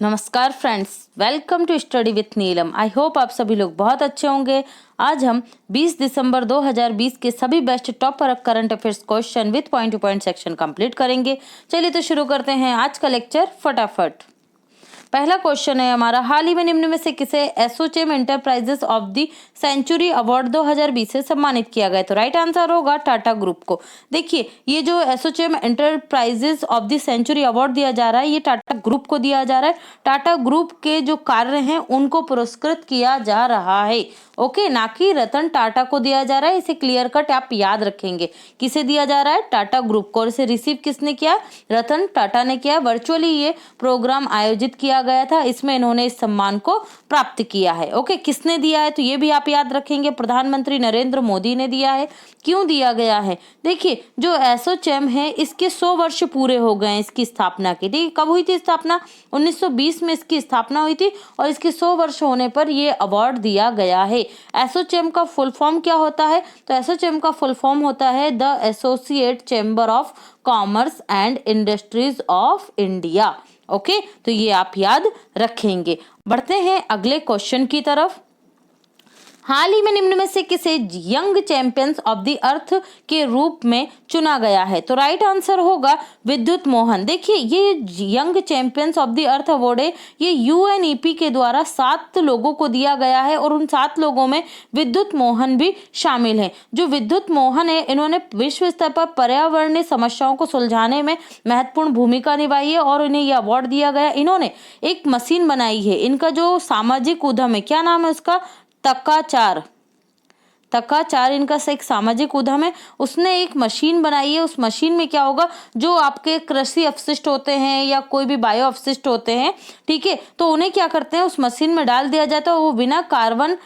नमस्कार friends, welcome to study with Neelam. I hope आप सभी लोग बहुत अच्छे होंगे। आज हम 20 दिसंबर 2020 के सभी best top current affairs question with point two point section complete करेंगे। चलिए तो शुरू करते हैं आज का लेक्चर फटाफट। पहला क्वेश्चन है हमारा, हाल ही में निम्न में से किसे ASSOCHAM enterprises of the century award 2020 से सम्मानित किया गया? तो राइट आंसर होगा टाटा ग्रुप को। देखिए, ये जो ASSOCHAM enterprises of the century award दिया जा रहा है, ये टाटा ग्रुप को दिया जा रहा है। टाटा ग्रुप के जो कार्य हैं उनको पुरस्कृत किया जा रहा है, ओके, ना कि रतन टाटा को दिया जा रहा है। इसे क्लियर कट आप याद रखेंगे। किसे दिया जा रहा है? टाटा ग्रुप को। और इसे रिसीव किसने किया? रतन टाटा ने किया। वर्चुअली ये प्रोग्राम आयोजित किया गया था, इसमें इन्होंने इस सम्मान को प्राप्त किया है। ओके, किसने दिया है तो ये भी आप याद रखेंगे, प्रधानमंत्री नरेंद्र मोदी ने दिया है। क्यों दिया गया है? देखिए, जो एसोचैम है इसके 100 वर्ष पूरे हो गए हैं इसकी स्थापना के। देखिए, कब हुई थी स्थापना? 1920 में इसकी स्थापना हुई थी और इसके 100 वर्ष होने पर ये अवार्ड दिया गया है। एसोचैम का फुल फॉर्म क्या होता है? तो एसोचैम का फुल फॉर्म होता है the associate chamber of commerce and industries of India. Okay, तो ये आप याद रखेंगे। बढ़ते हैं अगले क्वेश्चन की तरफ। हाल ही में निम्न में से किसे young champions of the earth के रूप में चुना गया है? तो राइट आंसर होगा विद्युत मोहन। देखिए, ये young champions of the earth award है, ये यूएनईपी के द्वारा 7 लोगों को दिया गया है और उन 7 लोगों में विद्युत मोहन भी शामिल है। जो विद्युत मोहन है, इन्होंने विश्व स्तर पर पर्यावरणीय समस्याओं को सुलझाने में महत्वपूर्ण भूमिका निभाई है और इन्हें यह अवार्ड दिया गया। इन्होंने एक मशीन बनाई है, इनका जो सामाजिक उद्यम है, क्या नाम है उसका? तकाचार इनका एक सामाजिक उद्यम है। उसने एक मशीन बनाई है। उस मशीन में क्या होगा, जो आपके कृषि अपशिष्ट होते हैं या कोई भी बायो अपशिष्ट होते हैं, ठीक है, तो उन्हें क्या करते हैं, उस मशीन में डाल दिया जाता है। वो बिना कार्बन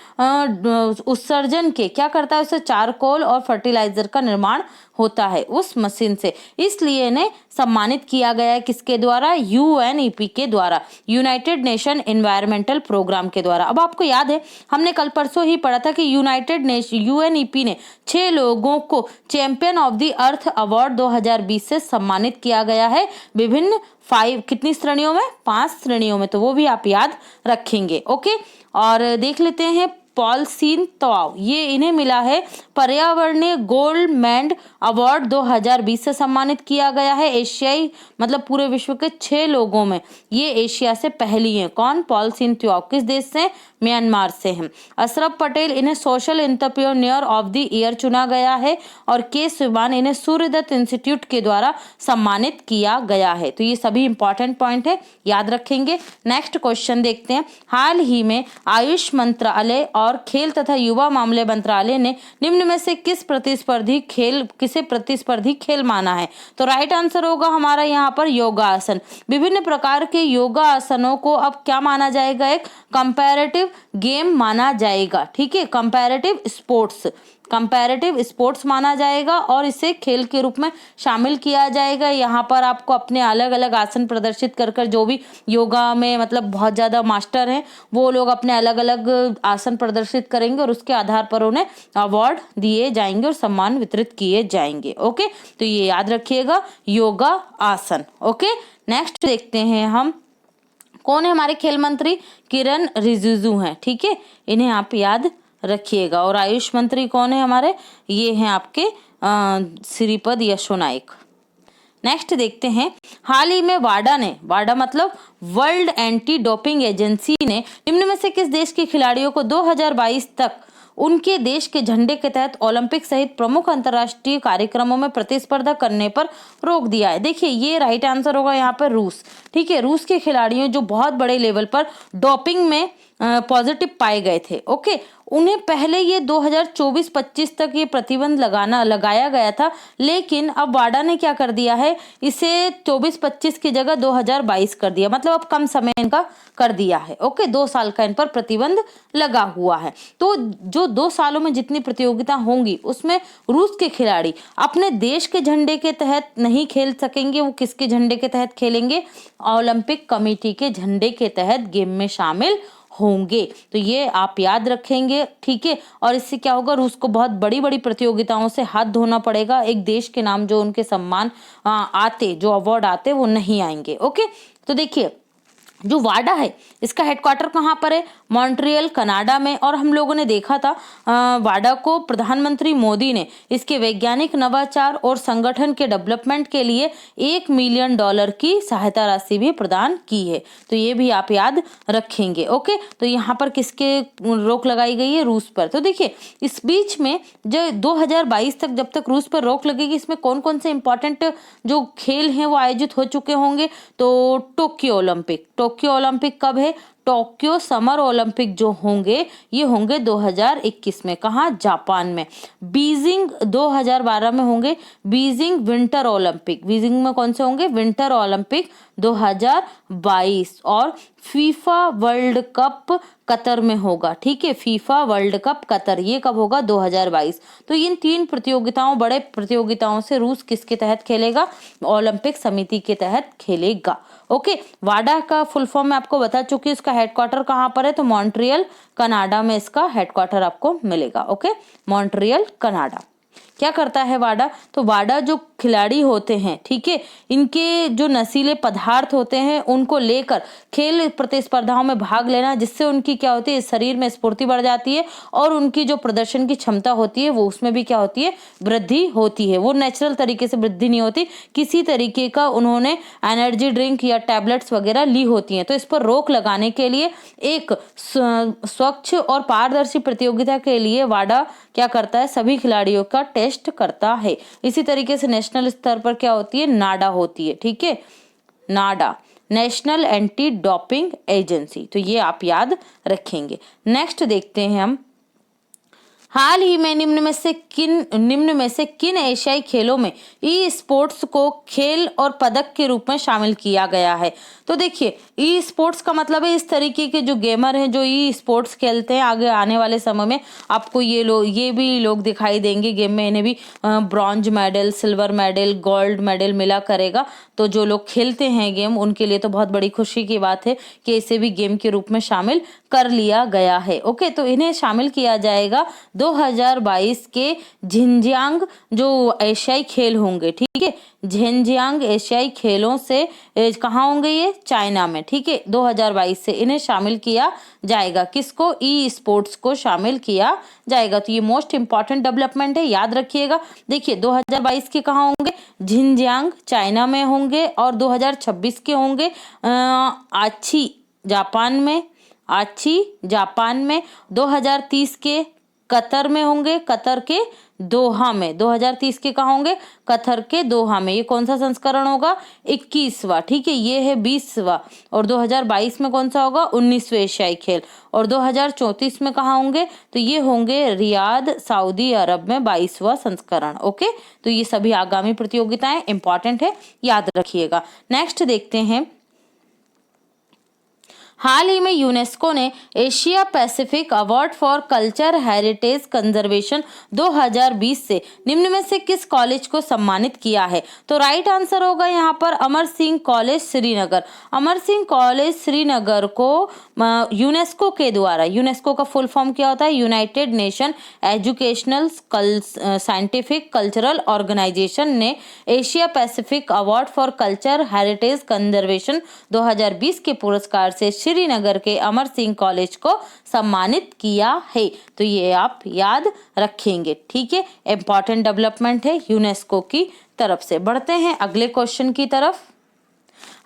उत्सर्जन के क्या करता है, उससे चारकोल और फर्टिलाइजर का निर्माण होता है उस मशीन से। इसलिए इन्हें सम्मानित किया गया है किसके द्वारा? यूएनईपी के द्वारा, यूनाइटेड नेशन एनवायरमेंटल प्रोग्राम के द्वारा। अब आपको याद है, हमने कल परसों ही पढ़ा था कि यूएनईपी ने 6 लोगों को champion of the earth award 2020 से सम्मानित किया गया है। विभिन्न 5 कितनी श्रेणियों में? 5 श्रेणियों में, तो वो भी आप याद रखेंगे। ओके, और देख लेते हैं पॉल सीन तवाव, ये इन्हें मिला है पर्यावरणीय गोल्ड मेडल अवार्ड 2020 से सम्मानित किया गया है। एशियाई मतलब पूरे विश्व के 6 लोगों में ये एशिया से पहली हैं। कौन? Paul Sein Twa. किस देश से? म्यांमार से हैं। अशरफ पटेल, इन्हें social entrepreneur of the year चुना गया है। और के शिवान, इन्हें सूर्यदत्त इंस्टीट्यूट के द्वारा सम्मानित किया गया है। तो ये सभी इंपॉर्टेंट पॉइंट है, याद रखेंगे। नेक्स्ट क्वेश्चन देखते हैं। हाल ही में आयुष मंत्रालय और खेल तथा युवा मामले मंत्रालय ने निम्न में से किसे प्रतिस्पर्धी खेल माना है? तो राइट आंसर होगा हमारा यहाँ पर योगासन। विभिन्न प्रकार के योगासनों को अब क्या माना जाएगा? एक कंपैरेटिव गेम माना जाएगा, ठीक है, कंपैरेटिव स्पोर्ट्स माना जाएगा और इसे खेल के रूप में शामिल किया जाएगा। यहाँ पर आपको अपने अलग अलग आसन प्रदर्शित कर जो भी योगा में मतलब बहुत ज़्यादा मास्टर हैं, वो लोग अपने अलग अलग आसन प्रदर्शित करेंगे और उसके आधार पर उन्हें अवार्ड दिए जाएंगे और सम्मान वितरित किए जाएंगे। ओके, तो ये याद रखिएगा, योगा आसन। ओके, नेक्स्ट देखते हैं हम, कौन है हमारे खेल मंत्री? किरण रिजिजू हैं, ठीक है, इन्हें आप याद रखिएगा। और आयुष मंत्री कौन है हमारे? ये हैं आपके श्रीपद यशो नाइक। नेक्स्ट देखते हैं, हाल ही में वाडा मतलब वर्ल्ड एंटी डोपिंग एजेंसी ने निम्न में से किस देश के खिलाड़ियों को 2022 तक उनके देश के झंडे के तहत ओलंपिक सहित प्रमुख अंतर्राष्ट्रीय कार्यक्रमों में प्रतिस्पर्धा करने पर रोक दिया है? देखिए, ये राइट आंसर होगा यहाँ पर रूस, ठीक है। रूस के खिलाड़ियों जो बहुत बड़े लेवल पर डोपिंग में पॉजिटिव पाए गए थे, ओके, उन्हें पहले ये 2024-25 तक ये प्रतिबंध लगाया गया था, लेकिन अब वाडा ने क्या कर दिया है, इसे 24-25 की जगह 2022 कर दिया। मतलब अब कम समय इनका कर दिया है। ओके, 2 साल का इन पर प्रतिबंध लगा हुआ है। तो जो 2 सालों में जितनी प्रतियोगिता होंगी उसमें रूस के खिलाड़ी अपने देश के झंडे के तहत नहीं खेल सकेंगे। वो किसके झंडे के तहत खेलेंगे? ओलंपिक कमेटी के झंडे के तहत गेम में शामिल होंगे। तो ये आप याद रखेंगे, ठीक है। और इससे क्या होगा, रूस को बहुत बड़ी बड़ी प्रतियोगिताओं से हाथ धोना पड़ेगा। एक देश के नाम जो उनके सम्मान आते, जो अवार्ड आते, वो नहीं आएंगे। ओके, तो देखिए जो वाडा है इसका हेडक्वार्टर कहाँ पर है? मॉन्ट्रियल कनाडा में। और हम लोगों ने देखा था वाडा को प्रधानमंत्री मोदी ने इसके वैज्ञानिक नवाचार और संगठन के डेवलपमेंट के लिए $1 मिलियन की सहायता राशि भी प्रदान की है। तो ये भी आप याद रखेंगे। ओके, तो यहाँ पर किसके रोक लगाई गई है? रूस पर। तो देखिए इस बीच में जो 2022 तक जब तक रूस पर रोक लगेगी, इसमें कौन कौन से इंपॉर्टेंट जो खेल हैं वो आयोजित हो चुके होंगे? तो टोक्यो ओलंपिक। टोक्यो ओलंपिक कब है? टोक्यो समर ओलंपिक जो होंगे ये होंगे 2021 में। कहाँ? जापान में। बीजिंग 2012 में होंगे बीजिंग विंटर ओलंपिक। बीजिंग में कौन से होंगे? Winter Olympic 2022। और फीफा वर्ल्ड कप कतर में होगा। ठीक है, फीफा वर्ल्ड कप कतर ये कब होगा? 2022। तो इन 3 प्रतियोगिताओं, बड़े प्रतियोगिताओं से रूस किसके तहत खेलेगा? ओलंपिक समिति के तहत खेलेगा। ओके, वाडा का फुल फॉर्म मैं आपको बता चुकी हूँ। इसका हेडक्वार्टर कहाँ पर है? तो मॉन्ट्रियल कनाडा में इसका हेडक्वार्टर आपको मिलेगा। Okay, Montreal Canada. क्या करता है वाडा? तो वाडा जो खिलाड़ी होते हैं, ठीक है, इनके जो नशीले पदार्थ होते हैं उनको लेकर खेल प्रतिस्पर्धाओं में भाग लेना, जिससे उनकी क्या होती है? शरीर में स्फूर्ति बढ़ जाती है और उनकी जो प्रदर्शन की क्षमता होती है वो उसमें भी क्या होती है? वृद्धि होती है। वो नेचुरल तरीके से वृद्धि नहीं होती, किसी तरीके का उन्होंने एनर्जी ड्रिंक या टैबलेट्स वगैरह ली होती हैं। तो इस पर रोक लगाने के लिए एक स्वच्छ और पारदर्शी प्रतियोगिता के लिए वाडा क्या करता है? सभी खिलाड़ियों का टेस्ट करता है। इसी तरीके से नेशनल स्तर पर क्या होती है? नाडा होती है। ठीक है, नाडा, नेशनल एंटी डोपिंग एजेंसी। तो ये आप याद रखेंगे। नेक्स्ट देखते हैं हम, हाल ही में निम्न में से किन एशियाई खेलों में ई स्पोर्ट्स को खेल और पदक के रूप में शामिल किया गया है? तो देखिए ई स्पोर्ट्स का मतलब है इस तरीके के जो गेमर हैं जो ई स्पोर्ट्स खेलते हैं, आगे आने वाले समय में आपको ये भी लोग दिखाई देंगे गेम में। इन्हें भी bronze medal, silver medal, gold medal मिला करेगा। तो जो लोग खेलते हैं गेम उनके लिए तो बहुत बड़ी खुशी की बात है कि इसे भी गेम के रूप में शामिल कर लिया गया है। ओके, तो इन्हें शामिल किया जाएगा 2022 के झिंजियांग जो एशियाई खेल होंगे। ठीक है, झिंजियांग एशियाई खेलों से कहाँ होंगे? ये चाइना में। ठीक है, 2022 से इन्हें शामिल किया जाएगा। किसको? ई स्पोर्ट्स को शामिल किया जाएगा। तो ये मोस्ट इंपॉर्टेंट डेवलपमेंट है, याद रखिएगा। देखिए 2022 के कहाँ होंगे? झिंजियांग चाइना में होंगे। और 2026 के होंगे आची जापान में। आची जापान में। 2030 के कतर में होंगे, कतर के दोहा में। 2030 के कहाँ होंगे? कतर के दोहा में। ये कौन सा संस्करण होगा? 21वां। ठीक है, ये है 20वां। और 2022 में कौन सा होगा? 19वें एशियाई खेल। और 2034 में कहाँ होंगे? तो ये होंगे रियाद, सऊदी अरब में 22वां संस्करण। ओके, तो ये सभी आगामी प्रतियोगिताएं इंपॉर्टेंट है, याद रखिएगा। नेक्स्ट देखते हैं, हाल ही में यूनेस्को ने Asia Pacific award for culture heritage conservation 2020 से निम्न में से किस कॉलेज को सम्मानित किया है? तो राइट आंसर होगा यहाँ पर अमर सिंह कॉलेज श्रीनगर। अमर सिंह कॉलेज श्रीनगर को यूनेस्को के द्वारा, यूनेस्को का फुल फॉर्म क्या होता है? United Nation Educational Scientific Cultural Organization ने Asia Pacific award for culture heritage conservation 2020 के पुरस्कार से श्रीनगर के अमर सिंह कॉलेज को सम्मानित किया है। तो ये आप याद रखेंगे। ठीक है, इंपॉर्टेंट डेवलपमेंट है यूनेस्को की तरफ से। बढ़ते हैं अगले क्वेश्चन की तरफ।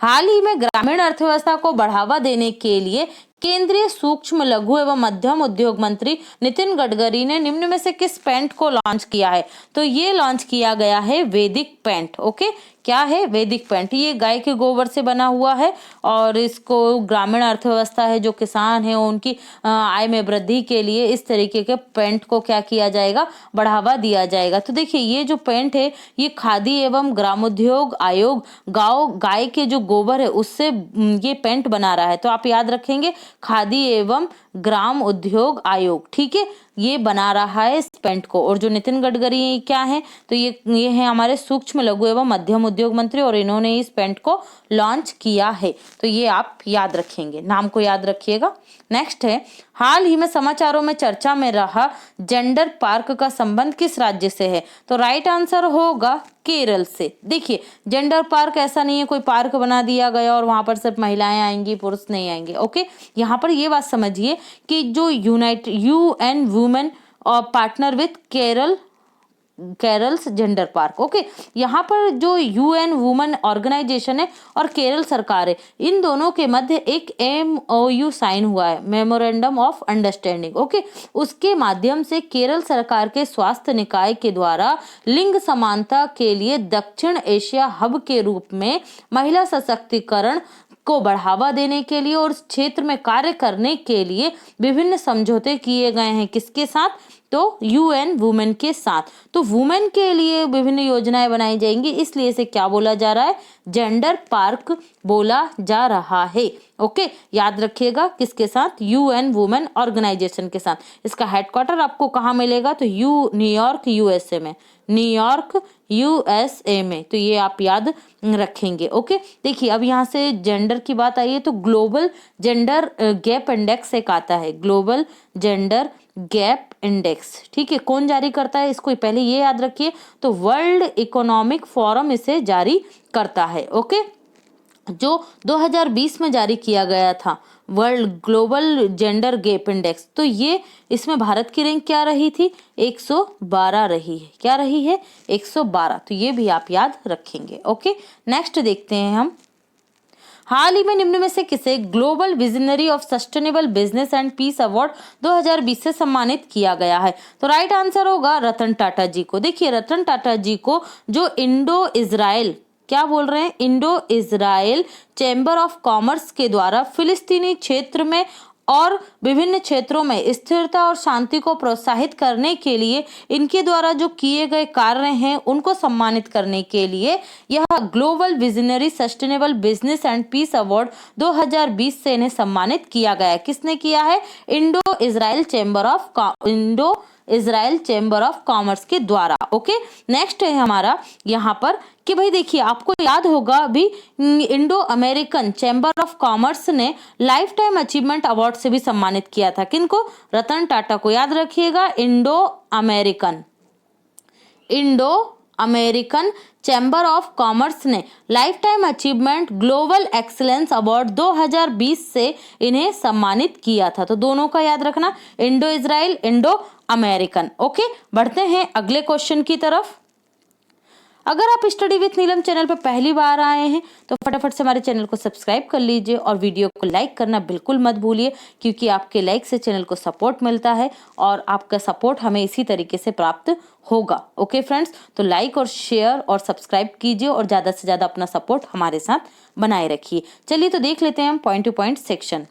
हाल ही में ग्रामीण अर्थव्यवस्था को बढ़ावा देने के लिए केंद्रीय सूक्ष्म लघु एवं मध्यम उद्योग मंत्री नितिन गडकरी ने निम्न में से किस पेंट को लॉन्च किया है? तो ये लॉन्च किया गया है वैदिक पेंट। ओके, क्या है? वैदिक पेंट। ये गाय के गोबर से बना हुआ है और इसको ग्रामीण अर्थव्यवस्था है, जो किसान है उनकी आय में वृद्धि के लिए इस तरीके के पेंट को क्या किया जाएगा? बढ़ावा दिया जाएगा। तो देखिए ये जो पेंट है ये खादी एवं ग्रामोद्योग आयोग गाय के जो गोबर है उससे ये पेंट बना रहा है। तो आप याद रखेंगे खादी एवं ग्राम उद्योग आयोग, ठीक है, ये बना रहा है स्पेंट को। और जो नितिन गडकरी क्या है, तो ये है हमारे सूक्ष्म लघु एवं मध्यम उद्योग मंत्री, और इन्होंने इस स्पेंट को लॉन्च किया है। तो ये आप याद रखेंगे, नाम को याद रखिएगा। नेक्स्ट है, हाल ही में समाचारों में चर्चा में रहा जेंडर पार्क का संबंध किस राज्य से है? तो राइट आंसर होगा केरल से। देखिए, जेंडर पार्क ऐसा नहीं है कोई पार्क बना दिया गया और वहां पर सिर्फ महिलाएं आएंगी, पुरुष नहीं आएंगे। ओके, यहाँ पर ये बात समझिए कि जो UN वुमेन और partner with Kerala's gender park. Okay, यहाँ पर जो UN वुमेन ऑर्गेनाइजेशन है और केरल सरकार है, इन दोनों के मध्य एक MOU साइन हुआ है, मेमोरेंडम ऑफ अंडरस्टैंडिंग। ओके, उसके माध्यम से केरल सरकार के स्वास्थ्य निकाय के द्वारा लिंग समानता के लिए दक्षिण एशिया हब के रूप में महिला सशक्तिकरण को बढ़ावा देने के लिए और इस क्षेत्र में कार्य करने के लिए विभिन्न समझौते किए गए हैं। किसके साथ? तो UN वुमेन के साथ। तो वुमेन के लिए विभिन्न योजनाएं बनाई जाएंगी, इसलिए इसे क्या बोला जा रहा है? जेंडर पार्क बोला जा रहा है। ओके, याद रखिएगा, किसके साथ? UN वुमेन ऑर्गेनाइजेशन के साथ। इसका हेडक्वार्टर आपको कहाँ मिलेगा? तो न्यूयॉर्क USA में, न्यूयॉर्क USA में। तो ये आप याद रखेंगे। ओके, देखिए अब यहाँ से जेंडर की बात आई है तो ग्लोबल जेंडर गैप इंडेक्स एक आता है, ग्लोबल जेंडर गैप इंडेक्स, ठीक है, कौन जारी करता है इसको? पहले ये याद रखिए, तो वर्ल्ड इकोनॉमिक फोरम इसे जारी करता है। ओके, जो 2020 में जारी किया गया था world global gender gap index, तो ये इसमें भारत की रैंक क्या रही थी? 112 रही है। क्या रही है? 112। तो ये भी आप याद रखेंगे। ओके, नेक्स्ट देखते हैं हम, हाल ही में निम्न में से किसे global visionary of sustainable business and peace award 2020 से सम्मानित किया गया है? तो राइट आंसर होगा रतन टाटा जी को। देखिए, रतन टाटा जी को जो इंडो इजराइल, क्या बोल रहे हैं, Indo Israel chamber of commerce के द्वारा फिलिस्तीनी क्षेत्र में और विभिन्न क्षेत्रों में स्थिरता और शांति को प्रोत्साहित करने के लिए इनके द्वारा जो किए गए कार्य हैं उनको सम्मानित करने के लिए यह global visionary sustainable business and peace award 2020 से इन्हें सम्मानित किया गया है। किसने किया है? Indo Israel chamber of commerce के द्वारा। ओके, नेक्स्ट है हमारा यहाँ पर कि भाई देखिए, आपको याद होगा अभी Indo American chamber of commerce ने लाइफ टाइम अचीवमेंट अवार्ड से भी सम्मानित किया था। किनको? रतन टाटा को। याद रखिएगा, Indo American chamber of commerce ने lifetime achievement global excellence award 2020 से इन्हें सम्मानित किया था। तो दोनों का याद रखना, Indo Israel, Indo American. Okay, बढ़ते हैं अगले क्वेश्चन की तरफ। अगर आप स्टडी विथ नीलम चैनल पर पहली बार आए हैं तो फटाफट से हमारे चैनल को सब्सक्राइब कर लीजिए और वीडियो को लाइक करना बिल्कुल मत भूलिए, क्योंकि आपके लाइक से चैनल को सपोर्ट मिलता है और आपका सपोर्ट हमें इसी तरीके से प्राप्त होगा। ओके फ्रेंड्स, तो लाइक और शेयर और सब्सक्राइब कीजिए और ज़्यादा से ज़्यादा अपना सपोर्ट हमारे साथ बनाए रखिए। चलिए तो देख लेते हैं हम पॉइंट टू पॉइंट सेक्शन।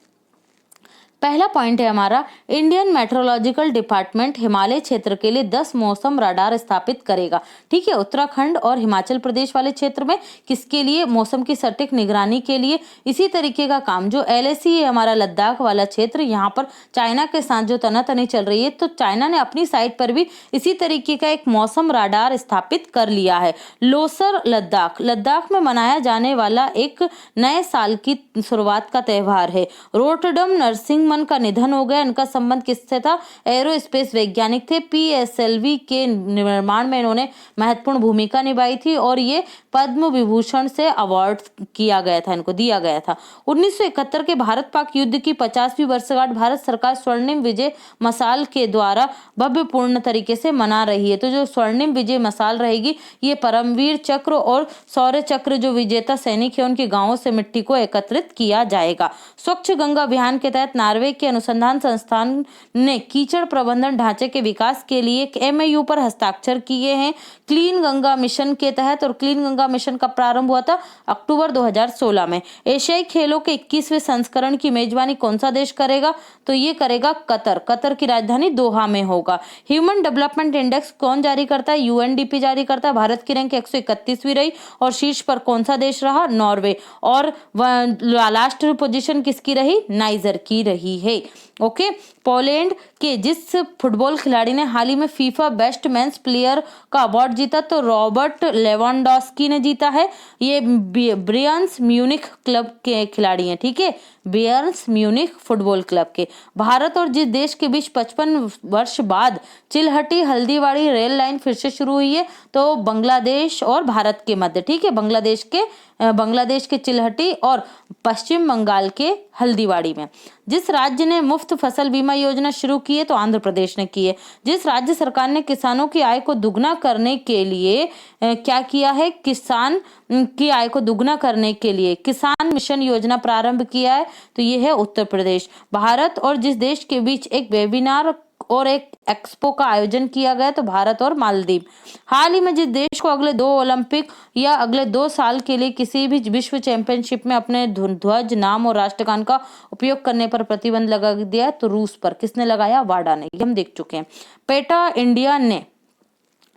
पहला पॉइंट है हमारा, इंडियन मेट्रोलॉजिकल डिपार्टमेंट हिमालय क्षेत्र के लिए 10 मौसम राडार स्थापित करेगा। ठीक है, उत्तराखंड और हिमाचल प्रदेश वाले क्षेत्र में किसके लिए? मौसम की सटीक निगरानी के लिए। इसी तरीके का काम जो LAC है हमारा लद्दाख वाला क्षेत्र, यहाँ पर चाइना के साथ जो तनातनी चल रही है, तो चाइना ने अपनी साइड पर भी इसी तरीके का एक मौसम राडार स्थापित कर लिया है। लोसर लद्दाख में मनाया जाने वाला एक नए साल की शुरुआत का त्यौहार है। रोटरडम नरसिंह का निधन हो गया। इनका संबंध किससे था? एरोस्पेस वैज्ञानिक थे। PSLV के निर्माण में इन्होंने महत्वपूर्ण भूमिका निभाई थी और ये पद्म विभूषण से अवार्ड किया गया था, इनको दिया गया था। 1971 के भारत पाक युद्ध की 50वीं वर्षगांठ भारत सरकार स्वर्णिम विजय मशाल के द्वारा भव्यपूर्ण तरीके से मना रही है। तो जो स्वर्णिम विजय मशाल रहेगी, ये परमवीर चक्र और शौर्य चक्र जो विजेता सैनिक है उनके गांवों से मिट्टी को एकत्रित किया जाएगा। स्वच्छ गंगा अभियान के तहत नार्वे के अनुसंधान संस्थान ने कीचड़ प्रबंधन ढांचे के विकास के लिए एक MOU पर हस्ताक्षर किए हैं क्लीन गंगा मिशन के तहत, और क्लीन गंगा मिशन का प्रारंभ हुआ था अक्टूबर 2016 में। एशियाई खेलों के 21वें संस्करण की मेजबानी कौन सा देश करेगा? तो ये करेगा कतर। कतर की राजधानी दोहा में होगा। ह्यूमन डेवलपमेंट इंडेक्स कौन जारी करता है? UNDP जारी करता है। भारत की रैंक 131वीं रही और शीर्ष पर कौन सा देश रहा? नॉर्वे। और लास्ट पोजीशन किसकी रही? नाइजर की रही रही है। ओके, पोलैंड के जिस फुटबॉल खिलाड़ी ने हाल ही में फीफा बेस्ट मेंस प्लेयर का अवार्ड जीता तो रॉबर्ट लेवांडोस्की ने जीता है। ये बायर्न म्यूनिख क्लब के खिलाड़ी हैं, ठीक है, बायर्न म्यूनिख फुटबॉल क्लब के। भारत और जिस देश के बीच 55 वर्ष बाद चिलहटी हल्दीबाड़ी रेल लाइन फिर से शुरू हुई है तो बांग्लादेश और भारत के मध्य, ठीक है, बांग्लादेश के चिलहटी और पश्चिम बंगाल के हल्दीबाड़ी में। जिस राज्य ने मुफ्त फसल बीमा योजना शुरू की है तो आंध्र प्रदेश ने की है। जिस राज्य सरकार ने किसानों की आय को दुगना करने के लिए क्या किया है, किसान की आय को दुगना करने के लिए किसान मिशन योजना प्रारंभ किया है तो ये है उत्तर प्रदेश। भारत और जिस देश के बीच एक वेबिनार और एक एक्सपो का आयोजन किया गया तो भारत और मालदीव। हाल ही में जिस देश को अगले 2 ओलंपिक या अगले 2 साल के लिए किसी भी विश्व चैंपियनशिप में अपने ध्वज, नाम और राष्ट्रगान का उपयोग करने पर प्रतिबंध लगा दिया तो रूस पर। किसने लगाया? वाडा ने। हम देख चुके हैं। पेटा इंडिया ने,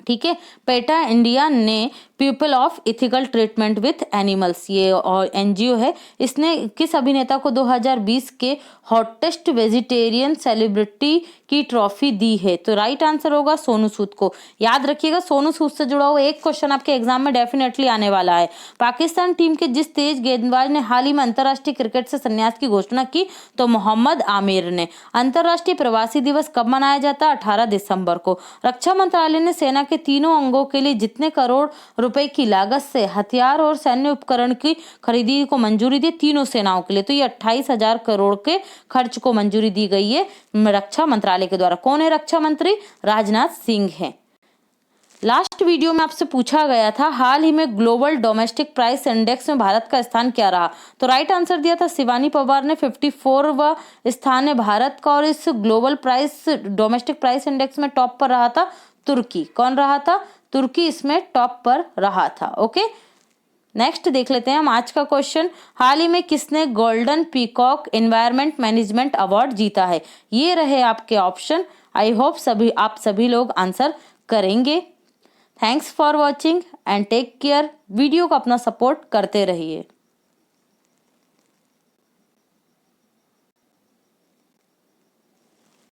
ठीक है, पेटा इंडिया ने people of ethical treatment with animals, ये और एनजीओ है, इसने किस अभिनेता को 2020 के हॉटेस्ट वेजिटेरियन सेलिब्रिटी की ट्रॉफी दी है? तो राइट आंसर होगा सोनू सूद को। याद रखिएगा, सोनू सूद से जुड़ा हुआ एक क्वेश्चन आपके एग्जाम में डेफिनेटली आने वाला है। पाकिस्तान टीम के जिस तेज गेंदबाज ने हाल ही में अंतर्राष्ट्रीय क्रिकेट से संन्यास की घोषणा की तो मोहम्मद आमिर ने। अंतर्राष्ट्रीय प्रवासी दिवस कब मनाया जाता है? 18 दिसंबर को। रक्षा मंत्रालय ने सेना के तीनों अंगों के लिए जितने करोड़ रुपए की लागत से हथियार और सैन्य उपकरण की खरीदी को मंजूरी दी तीनों सेनाओं के लिए, तो ये 28,000 करोड़ के खर्च को मंजूरी दी गई है रक्षा मंत्रालय के द्वारा। कौन है रक्षा मंत्री? राजनाथ सिंह है। लास्ट वीडियो में आपसे पूछा गया था हाल ही में ग्लोबल डोमेस्टिक प्राइस इंडेक्स में भारत का स्थान क्या रहा? तो राइट आंसर दिया था शिवानी पवार ने। 54वां स्थान है भारत का और इस ग्लोबल डोमेस्टिक प्राइस इंडेक्स में टॉप पर रहा था तुर्की। कौन रहा था? तुर्की इसमें टॉप पर रहा था। ओके, नेक्स्ट देख लेते हैं हम आज का क्वेश्चन। हाल ही में किसने golden peacock environment management award जीता है? ये रहे आपके ऑप्शन। आई होप आप सभी लोग आंसर करेंगे। Thanks for watching and take care. Video को अपना सपोर्ट करते रहिए।